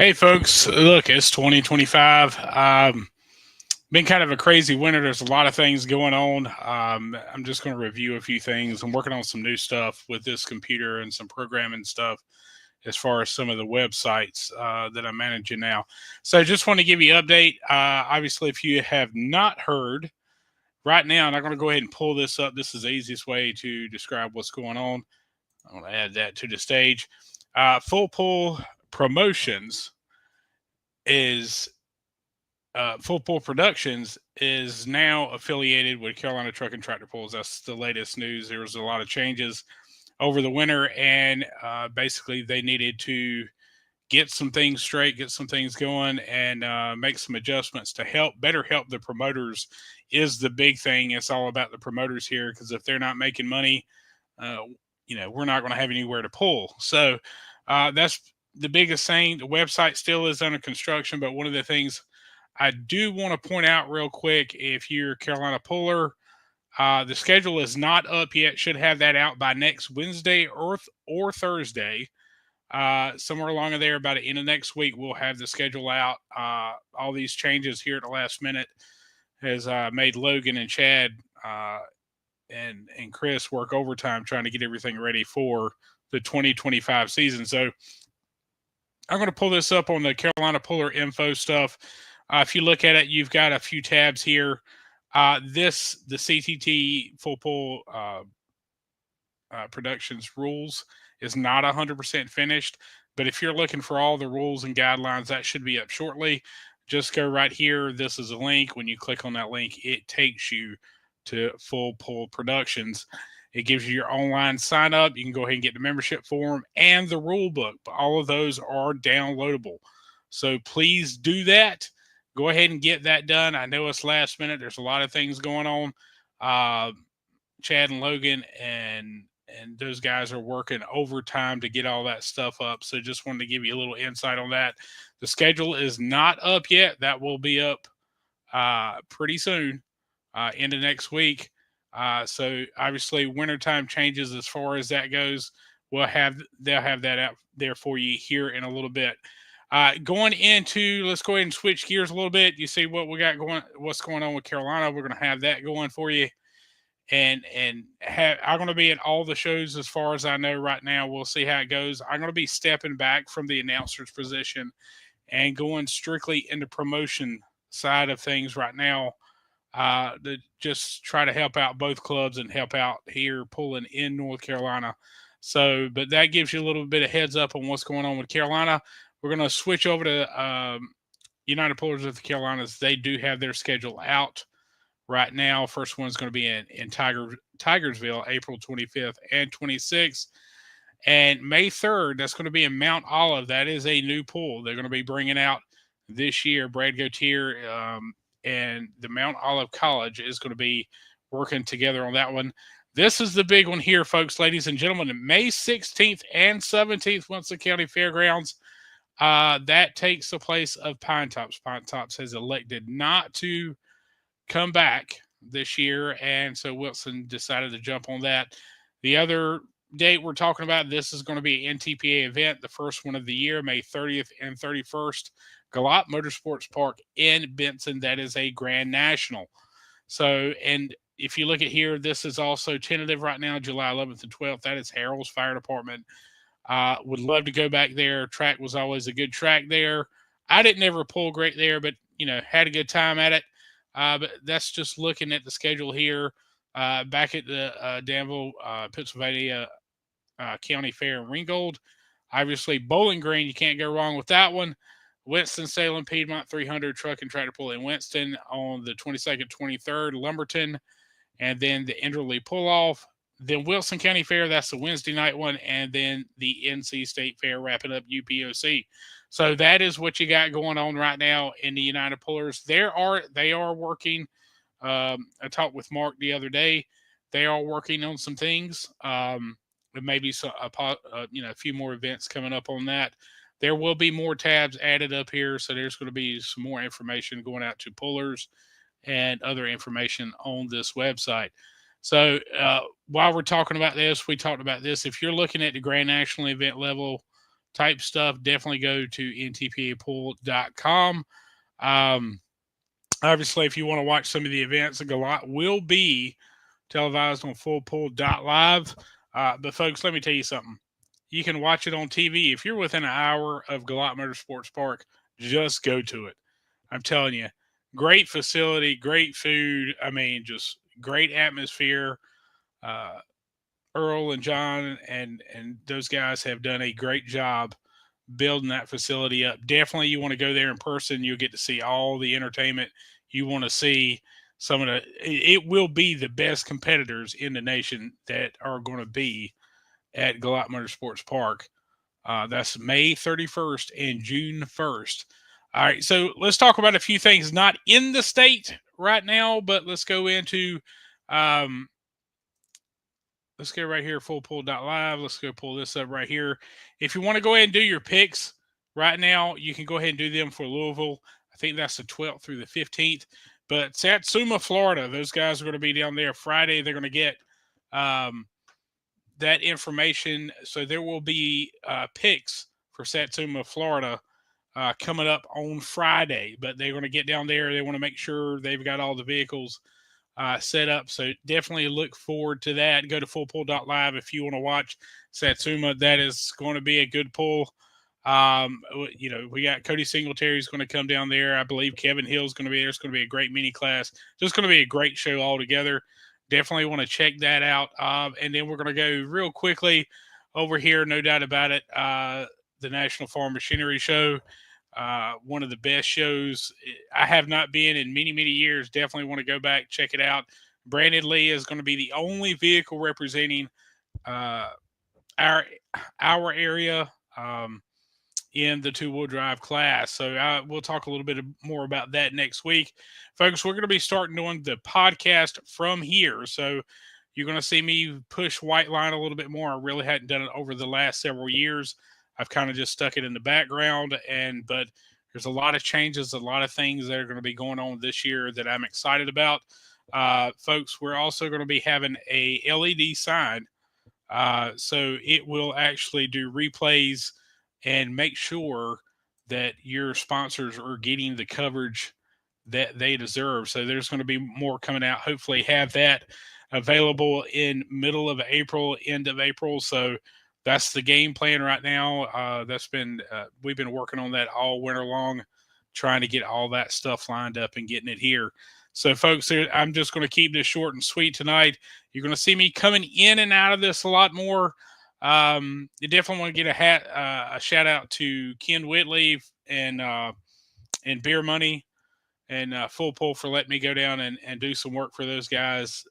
Hey, folks. Look, it's 2025. Been kind of a crazy winter. There's a lot of things going on. I'm just going to review a few things. I'm working on some new stuff with this computer and some programming stuff as far as some of the websites that I'm managing now. So, just want to give you an update. Obviously, if you have not heard right now, and I'm going to go ahead and pull this up. This is the easiest way to describe what's going on. I'm going to add that to the stage. Full Pull Promotions is Full Pull Productions is now affiliated with Carolina Truck and Tractor Pulls. That's the latest news. There was a lot of changes over the winter, and basically they needed to get some things straight, get some things going, and make some adjustments to better help the promoters. Is the big thing. It's all about the promoters here, because if they're not making money, uh, we're not going to have anywhere to pull. So that's the biggest thing. The website still is under construction, but one of the things I do want to point out real quick, if you're a Carolina Puller, the schedule is not up yet. Should have that out by next Wednesday or Thursday. Somewhere along in there, about the end of next week, we'll have the schedule out. All these changes here at the last minute has made Logan and Chad and Chris work overtime trying to get everything ready for the 2025 season. So I'm going to pull this up on the Carolina Puller info stuff. If you look at it, you've got a few tabs here. The CTT Full Pull Productions rules is not 100% finished, but if you're looking for all the rules and guidelines, that should be up shortly. Just go right here. This is a link. When you click on that link, it takes you to Full Pull Productions. It gives you your online sign up. You can go ahead and get the membership form and the rule book. All of those are downloadable. So please do that. Go ahead and get that done. I know it's last minute. There's a lot of things going on. Chad and Logan and those guys are working overtime to get all that stuff up. So just wanted to give you a little insight on that. The schedule is not up yet. That will be up pretty soon, into next week. So obviously wintertime changes as far as that goes. They'll have that out there for you here in a little bit. Going into, let's go ahead and switch gears a little bit. You see what we got going, what's going on with Carolina. We're going to have that going for you. And I'm going to be at all the shows as far as I know right now. We'll see how it goes. I'm going to be stepping back from the announcer's position and going strictly into promotion side of things right now, to just try to help out both clubs and help out here pulling in North Carolina. So, but that gives you a little bit of heads up on what's going on with Carolina. We're going to switch over to United Pullers of the Carolinas. They do have their schedule out right now. First one's going to be in Tigersville, April 25th and 26th. And May 3rd, that's going to be in Mount Olive. That is a new pool they're going to be bringing out this year. Brad Gautier and the Mount Olive College is going to be working together on that one. This is the big one here, folks, ladies and gentlemen. May 16th and 17th, Winston County Fairgrounds. That takes the place of Pine Tops. Pine Tops has elected not to come back this year, and so Wilson decided to jump on that. The other date we're talking about, this is going to be an NTPA event, the first one of the year, May 30th and 31st, Galop Motorsports Park in Benson. That is a Grand National. So, and if you look at here, this is also tentative right now, July 11th and 12th. That is Harold's Fire Department. Would love to go back there. Track was always a good track there. I didn't ever pull great there, but, had a good time at it. But that's just looking at the schedule here. Back at the Danville, Pennsylvania County Fair in Ringgold. Obviously, Bowling Green, you can't go wrong with that one. Winston-Salem Piedmont 300 Truck and Tractor Pull in Winston on the 22nd, 23rd, Lumberton, and then the Enderley Pull-Off. Then Wilson County Fair, that's the Wednesday night one, and then the NC State Fair wrapping up UPOC. So that is what you got going on right now in the United Pullers. They are working. I talked with Mark the other day. They are working on some things. There may be a few more events coming up on that. There will be more tabs added up here, so there's going to be some more information going out to pullers and other information on this website. So while we're talking about this, we talked about this. If you're looking at the Grand National event level type stuff, definitely go to ntpapool.com. Obviously, if you want to watch some of the events, the Galot will be televised on fullpool.live. But, folks, let me tell you something. You can watch it on TV. If you're within an hour of Galot Motorsports Park, just go to it. I'm telling you, great facility, great food. I mean, just great atmosphere. Uh, Earl and John and those guys have done a great job building that facility up. Definitely, you want to go there in person. You'll get to see all the entertainment you want to see. Some of the it will be the best competitors in the nation that are going to be at Galot Motorsports Park. That's May 31st and June 1st. All right, so let's talk about a few things not in the state right now, but let's go into let's go right here, fullpool.live. Let's go pull this up right here. If you want to go ahead and do your picks right now, you can go ahead and do them for Louisville. I think that's the 12th through the 15th. But Satsuma, Florida, those guys are going to be down there Friday. They're going to get that information. So there will be picks for Satsuma, Florida coming up on Friday. But they're going to get down there. They want to make sure they've got all the vehicles set up. So definitely look forward to that. Go to fullpool.live if you want to watch Satsuma. That is going to be a good pull. We got Cody Singletary's going to come down there. I believe Kevin Hill's going to be there. It's going to be a great mini class. Just going to be a great show altogether. Definitely want to check that out. And then we're going to go real quickly over here, no doubt about it, the National Farm Machinery Show. One of the best shows I have not been in many, many years. Definitely want to go back, check it out. Brandon Lee is going to be the only vehicle representing our area in the two-wheel drive class. So we'll talk a little bit more about that next week. Folks, we're going to be starting doing the podcast from here. So you're going to see me push White Line a little bit more. I really hadn't done it over the last several years. I've kind of just stuck it in the background, but there's a lot of changes, a lot of things that are going to be going on this year that I'm excited about. Folks, we're also going to be having a LED sign. So it will actually do replays and make sure that your sponsors are getting the coverage that they deserve. So there's going to be more coming out. Hopefully have that available in middle of April, end of April. So that's the game plan right now. We've been working on that all winter long, trying to get all that stuff lined up and getting it here. So, folks, I'm just going to keep this short and sweet tonight. You're going to see me coming in and out of this a lot more. You definitely want to get a shout out to Ken Whitley and Beer Money and Full Pull for letting me go down and do some work for those guys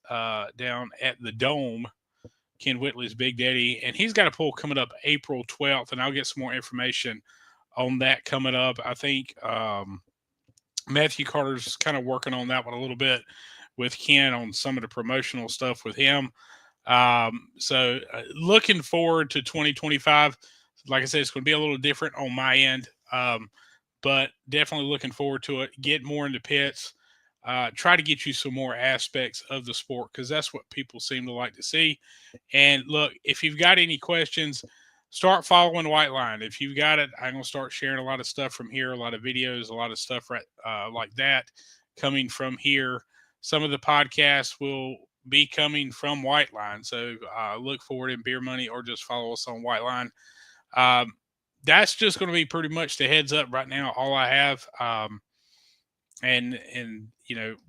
down at the Dome. Ken Whitley's Big Daddy, and he's got a poll coming up April 12th, and I'll get some more information on that coming up. I think Matthew Carter's kind of working on that one a little bit with Ken on some of the promotional stuff with him. So looking forward to 2025. Like I said, it's going to be a little different on my end, but definitely looking forward to it. Get more into pits. Try to get you some more aspects of the sport because that's what people seem to like to see. And look, if you've got any questions, start following White Line. If you've got it, I'm going to start sharing a lot of stuff from here, a lot of videos, a lot of stuff like that coming from here. Some of the podcasts will be coming from White Line. So look forward in Beer Money or just follow us on White Line. That's just going to be pretty much the heads up right now, all I have. And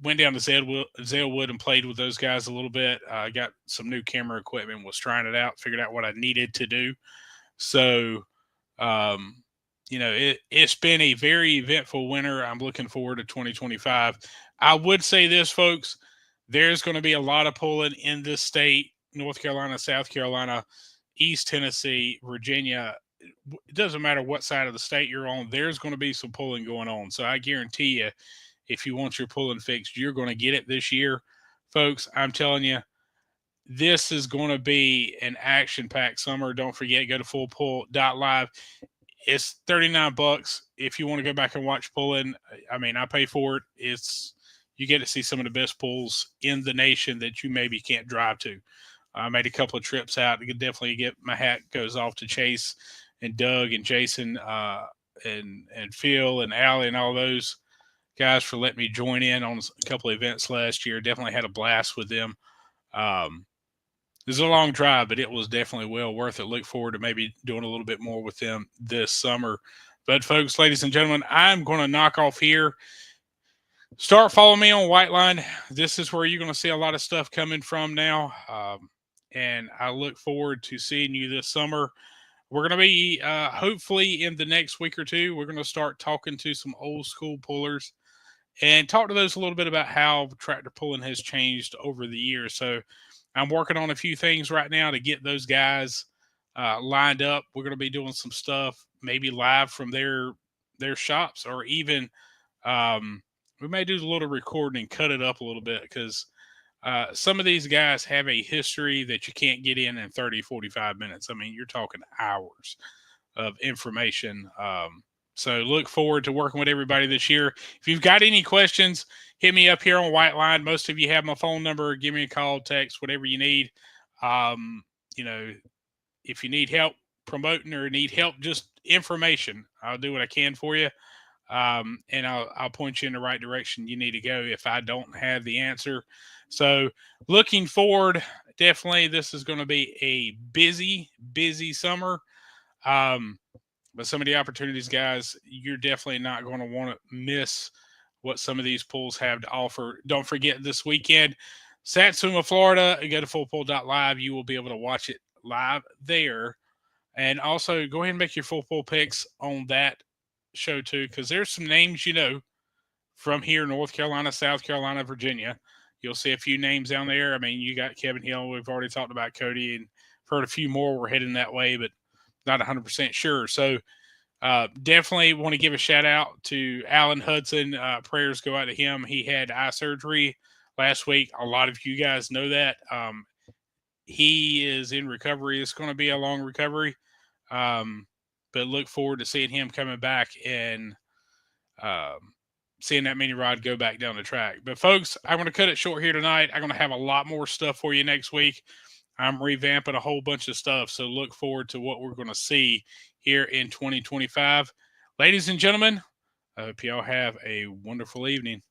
went down to Zalewood and played with those guys a little bit. Got some new camera equipment, was trying it out, figured out what I needed to do. So, it's been a very eventful winter. I'm looking forward to 2025. I would say this, folks, there's going to be a lot of pulling in this state, North Carolina, South Carolina, East Tennessee, Virginia. It doesn't matter what side of the state you're on, there's going to be some pulling going on. So I guarantee you, if you want your pulling fixed, you're going to get it this year. Folks, I'm telling you, this is going to be an action-packed summer. Don't forget, go to fullpull.live. It's $39 if you want to go back and watch pulling. I mean, I pay for it. You get to see some of the best pulls in the nation that you maybe can't drive to. I made a couple of trips out. You could definitely get my hat goes off to Chase and Doug and Jason and Phil and Allie and all those guys for letting me join in on a couple of events last year. Definitely had a blast with them. It was a long drive, but it was definitely well worth it. Look forward to maybe doing a little bit more with them this summer. But folks, ladies and gentlemen, I'm going to knock off here. Start following me on White Line. This is where you're going to see a lot of stuff coming from now. And I look forward to seeing you this summer. We're going to be, hopefully, in the next week or two, we're going to start talking to some old school pullers and talk to those a little bit about how tractor pulling has changed over the years. So I'm working on a few things right now to get those guys lined up. We're going to be doing some stuff, maybe live from their shops, or even we may do a little recording and cut it up a little bit, because some of these guys have a history that you can't get in 30, 45 minutes. I mean, you're talking hours of information. So look forward to working with everybody this year. If you've got any questions, hit me up here on White Line. Most of you have my phone number. Give me a call, text, whatever you need. You know, if you need help promoting or need help, just information, I'll do what I can for you. And I'll point you in the right direction you need to go if I don't have the answer. So looking forward, definitely this is going to be a busy, busy summer. But some of the opportunities, guys, you're definitely not going to want to miss what some of these pools have to offer. Don't forget this weekend, Satsuma, Florida, go to fullpull.live. You will be able to watch it live there. And also go ahead and make your full pull picks on that show too, because there's some names from here, North Carolina, South Carolina, Virginia. You'll see a few names down there. I mean, you got Kevin Hill. We've already talked about Cody, and heard a few more. We're heading that way, but not 100% sure. So definitely want to give a shout out to Alan Hudson. Prayers go out to him. He had eye surgery last week. A lot of you guys know that. He is in recovery. It's going to be a long recovery. But look forward to seeing him coming back and seeing that mini rod go back down the track. But folks, I'm going to cut it short here tonight. I'm going to have a lot more stuff for you next week. I'm revamping a whole bunch of stuff, so look forward to what we're going to see here in 2025. Ladies and gentlemen, I hope y'all have a wonderful evening.